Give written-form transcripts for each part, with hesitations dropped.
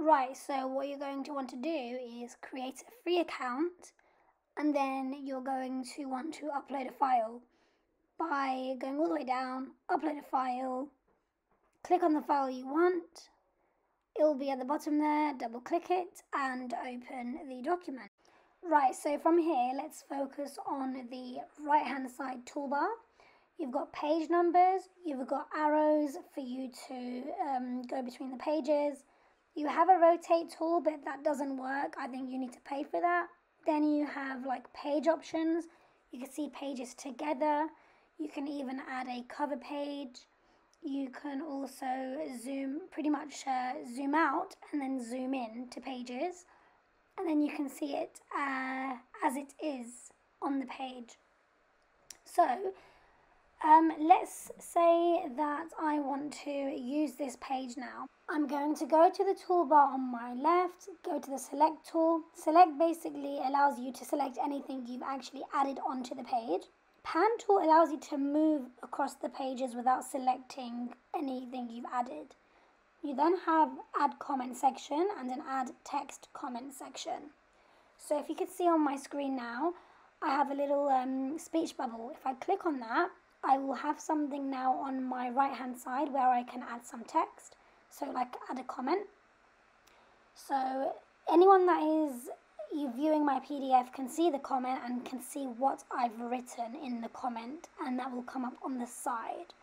Right, so what you're going to want to do is create a free account, and then you're going to want to upload a file by going all the way down, upload a file, click on the file you want. It will be at the bottom there, double click it and open the document. Right, so from here, let's focus on the right hand side toolbar. You've got page numbers, you've got arrows for you to go between the pages. You have a rotate tool, but that doesn't work. I think you need to pay for that. Then you have like page options. You can see pages together. You can even add a cover page. You can also pretty much zoom out and then zoom in to pages. And then you can see it as it is on the page. So let's say that I want to use this page now. I'm going to go to the toolbar on my left, go to the select tool. Select basically allows you to select anything you've actually added onto the page. Pan tool allows you to move across the pages without selecting anything you've added. You then have add comment section and an add text comment section. So if you can see on my screen now, I have a little speech bubble. If I click on that, I will have something now on my right hand side where I can add some text. So like add a comment. So anyone that is viewing my PDF can see the comment and can see what I've written in the comment, and that will come up on the side.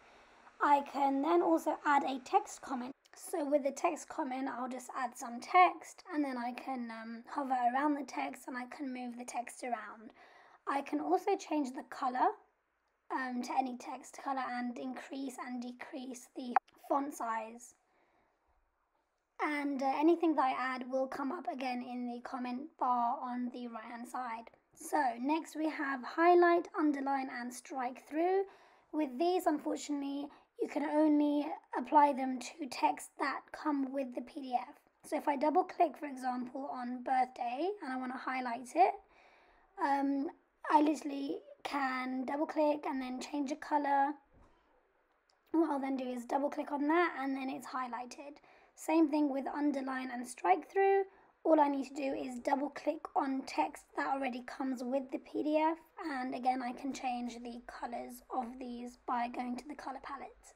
I can then also add a text comment. So with the text comment, I'll just add some text, and then I can hover around the text and I can move the text around. I can also change the color to any text color and increase and decrease the font size. And anything that I add will come up again in the comment bar on the right hand side. So next we have highlight, underline and strike through. With these, unfortunately, you can only apply them to text that come with the PDF. So if I double click, for example, on birthday and I want to highlight it, I literally can double click and then change a color. What I'll then do is double click on that and then it's highlighted. Same thing with underline and strike through. All I need to do is double click on text that already comes with the PDF, and again I can change the colors of these by going to the color palette.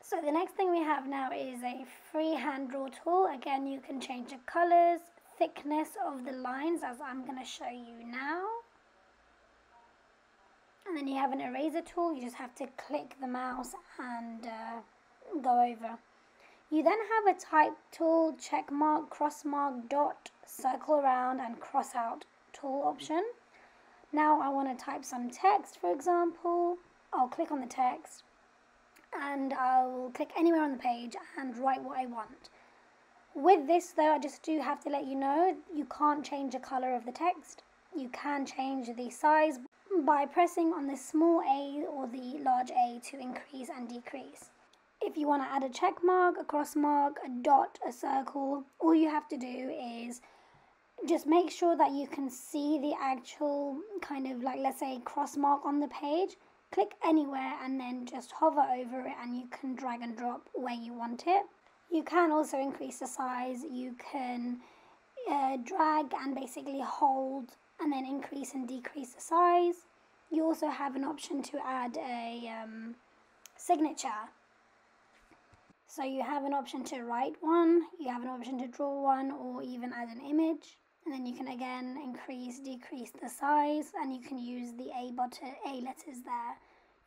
So the next thing we have now is a free hand draw tool. Again, you can change the colors, thickness of the lines as I'm going to show you now. And then you have an eraser tool. You just have to click the mouse and go over. You then have a type tool, check mark, cross mark, dot, circle around and cross out tool option. Now I want to type some text, for example. I'll click on the text and I'll click anywhere on the page and write what I want. With this though, I just do have to let you know, you can't change the color of the text. You can change the size by pressing on the small a or the large A to increase and decrease. If you want to add a check mark, a cross mark, a dot, a circle, all you have to do is just make sure that you can see the actual kind of like, let's say, cross mark on the page. Click anywhere and then just hover over it and you can drag and drop where you want it. You can also increase the size. You can drag and basically hold and then increase and decrease the size. You also have an option to add a signature. So you have an option to write one, you have an option to draw one, or even add an image. And then you can again increase, decrease the size, and you can use the A letters there.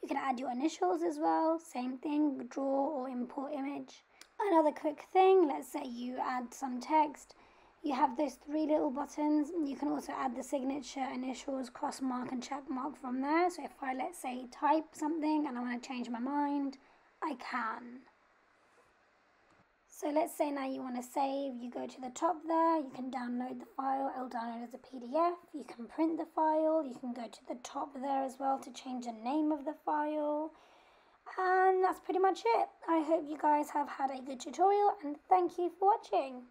You can add your initials as well, same thing, draw or import image. Another quick thing, let's say you add some text. You have those three little buttons. You can also add the signature, initials, cross mark and check mark from there. So if I, let's say, type something and I want to change my mind, I can. So let's say now you want to save, you go to the top there, you can download the file, it'll download as a PDF, you can print the file, you can go to the top there as well to change the name of the file, and that's pretty much it. I hope you guys have had a good tutorial and thank you for watching.